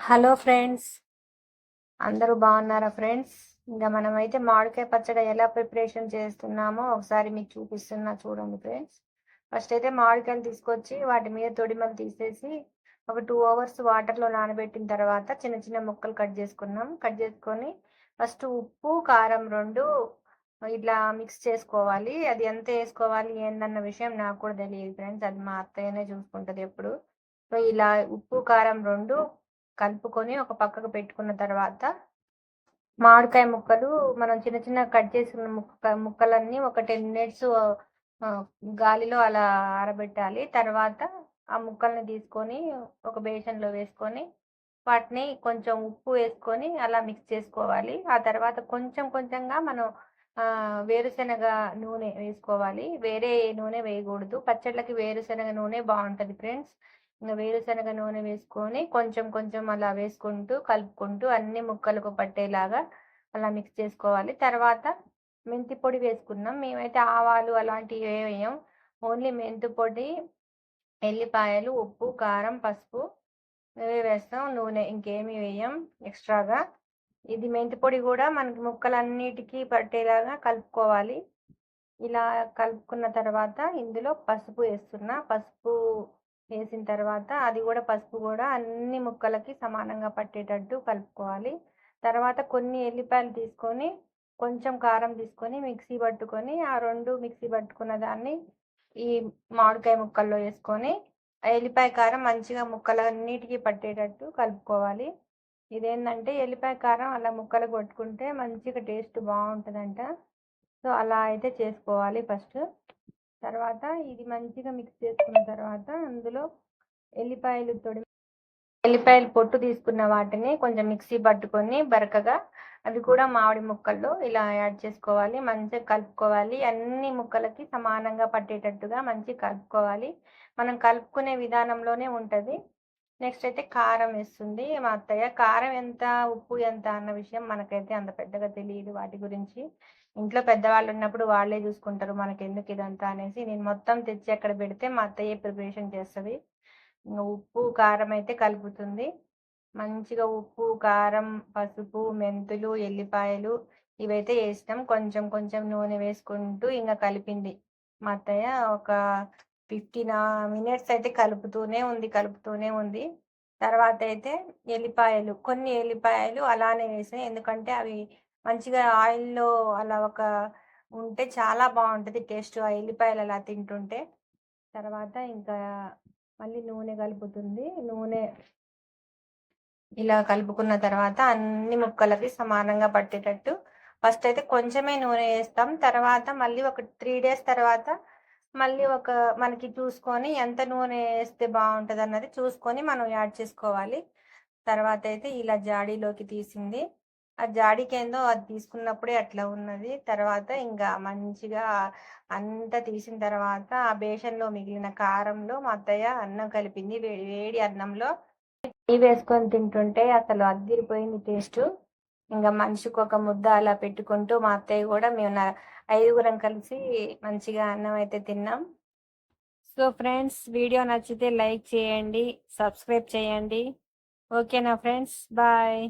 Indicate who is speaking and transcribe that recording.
Speaker 1: Hello friends, అందరూ బాగున్నారా friends? ఇంకా మనమైతే మామిడికాయ పచ్చడి ఎలా ప్రిపరేషన్ చేస్తున్నామో ఒకసారి మీకు చూపిస్తున్నా చూడండి ఫ్రెండ్స్. ఫస్ట్ అయితే మామిడికాయలు తీసుకొచ్చి వాటి మీద తొడిమలు తీసేసి ఒక 2 అవర్స్ వాటర్లో నానబెట్టిన తర్వాత చిన్న చిన్న ముక్కలు కట్ చేసుకున్నాం. కట్ చేసుకొని ఫస్ట్ ఉప్పు కారం రెండు ఇట్లా మిక్స్ చేసుకోవాలి. అది ఎంత వేసుకోవాలి ఏందన్న విషయం నాకు కూడా తెలియదు ఫ్రెండ్స్, అది మా అత్తయ్యనే చూసుకుంటది ఎప్పుడు. సో ఇలా ఉప్పు కారం రెండు కలుపుకొని ఒక పక్కకు పెట్టుకున్న తర్వాత మామిడికాయ ముక్కలు మనం చిన్న చిన్న కట్ చేసిన ముక్కలన్నీ ఒక 10 మినిట్స్ గాలిలో అలా ఆరబెట్టాలి. తర్వాత ఆ ముక్కల్ని తీసుకొని ఒక బేషన్లో వేసుకొని వాటిని కొంచెం ఉప్పు వేసుకొని అలా మిక్స్ చేసుకోవాలి. ఆ తర్వాత కొంచెం కొంచెంగా మనం వేరుశనగ నూనె వేసుకోవాలి. వేరే నూనె వేయకూడదు. పచ్చళ్ళకి వేరుశనగ నూనె బాగుంటుంది ఫ్రెండ్స్. ఇంకా వేరుశనగ నూనె వేసుకొని కొంచెం కొంచెం అలా వేసుకుంటూ కలుపుకుంటూ అన్ని ముక్కలకు పట్టేలాగా అలా మిక్స్ చేసుకోవాలి. తర్వాత మెంతి పొడి వేసుకున్నాం. మేమైతే ఆవాలు అలాంటివి వేయం. ఓన్లీ మెంతి పొడి, ఎల్లిపాయలు, ఉప్పు, కారం, పసుపు ఇవే వేస్తాం. నూనె ఇంకేమీ వేయం ఎక్స్ట్రాగా. ఇది మెంతి పొడి కూడా మనకి ముక్కలన్నిటికీ పట్టేలాగా కలుపుకోవాలి. ఇలా కలుపుకున్న తర్వాత ఇందులో పసుపు వేస్తున్నా. పసుపు వేసిన తర్వాత అది కూడా పసుపు కూడా అన్ని ముక్కలకి సమానంగా పట్టేటట్టు కలుపుకోవాలి. తర్వాత కొన్ని ఎల్లిపాయలు తీసుకొని కొంచెం కారం తీసుకొని మిక్సీ పట్టుకొని ఆ రెండు మిక్సీ పట్టుకున్న దాన్ని ఈ మామిడికాయ ముక్కల్లో వేసుకొని ఎల్లిపాయ కారం మంచిగా ముక్కలన్నిటికీ పట్టేటట్టు కలుపుకోవాలి. ఇదేంటంటే ఎల్లిపాయ కారం అలా ముక్కలు కొట్టుకుంటే మంచిగా టేస్ట్ బాగుంటుందంట. సో అలా అయితే చేసుకోవాలి ఫస్ట్. తర్వాత ఇది మంచిగా మిక్స్ చేసుకున్న తర్వాత అందులో ఎల్లిపాయలు పొట్టు తీసుకున్న వాటిని కొంచెం మిక్సీ పట్టుకొని బరకగా అవి కూడా మామిడి ముక్కల్లో ఇలా యాడ్ చేసుకోవాలి. మంచిగా కలుపుకోవాలి. అన్ని ముక్కలకి సమానంగా పట్టేటట్టుగా మంచిగా కలుపుకోవాలి. మనం కలుపుకునే విధానంలోనే ఉంటుంది. నెక్స్ట్ అయితే కారం వేస్తుంది మా అత్తయ్య. కారం ఎంత, ఉప్పు ఎంత అన్న విషయం మనకైతే అంత పెద్దగా తెలియదు వాటి గురించి. ఇంట్లో పెద్దవాళ్ళు ఉన్నప్పుడు వాళ్ళే చూసుకుంటారు, మనకి ఎందుకు ఇదంతా అనేసి. నేను మొత్తం తెచ్చి అక్కడ పెడితే మా అత్తయ్య ప్రిపరేషన్ చేస్తుంది. ఉప్పు కారం అయితే కలుపుతుంది. మంచిగా ఉప్పు, కారం, పసుపు, మెంతులు, ఎల్లిపాయలు ఇవైతే వేసినాం. కొంచెం కొంచెం నూనె వేసుకుంటూ ఇంకా కలిపింది మా అత్తయ్య. ఒక 15 మినిట్స్ అయితే కలుపుతూనే ఉంది. తర్వాత అయితే కొన్ని ఎల్లిపాయలు అలానే వేసాయి. ఎందుకంటే అవి మంచిగా ఆయిల్లో అలా ఉంటే చాలా బాగుంటుంది టేస్ట్ ఆ ఎల్లిపాయలు అలా తింటుంటే. తర్వాత ఇంకా మళ్ళీ నూనె కలుపుతుంది. నూనె ఇలా కలుపుకున్న తర్వాత అన్ని ముక్కలకి సమానంగా పట్టేటట్టు ఫస్ట్ అయితే కొంచెమే నూనె వేస్తాం. తర్వాత మళ్ళీ ఒక 3 days తర్వాత మళ్ళీ మనకి చూసుకొని ఎంత నూనె వేస్తే బాగుంటుంది అన్నది చూసుకొని మనం యాడ్ చేసుకోవాలి. తర్వాత అయితే ఇలా జాడీలోకి తీసింది. ఆ జాడీకి ఏందో అది తీసుకున్నప్పుడే అట్లా ఉన్నది. తర్వాత ఇంకా మంచిగా అంతా తీసిన తర్వాత ఆ బేషన్లో మిగిలిన కారంలో మా అత్తయ్య అన్నం కలిపింది. వేడి వేడి అన్నంలో నెయ్యి వేసుకొని తింటుంటే అసలు అద్దిరిపోయింది టేస్ట్. ఇంకా మనిషికి ఒక ముద్ద అలా పెట్టుకుంటూ మా అత్తయ్య కూడా మేము 5గురం కలిసి మంచిగా అన్నం అయితే తిన్నాం. సో ఫ్రెండ్స్, వీడియో నచ్చితే లైక్ చేయండి, సబ్స్క్రైబ్ చేయండి. ఓకేనా ఫ్రెండ్స్? బాయ్.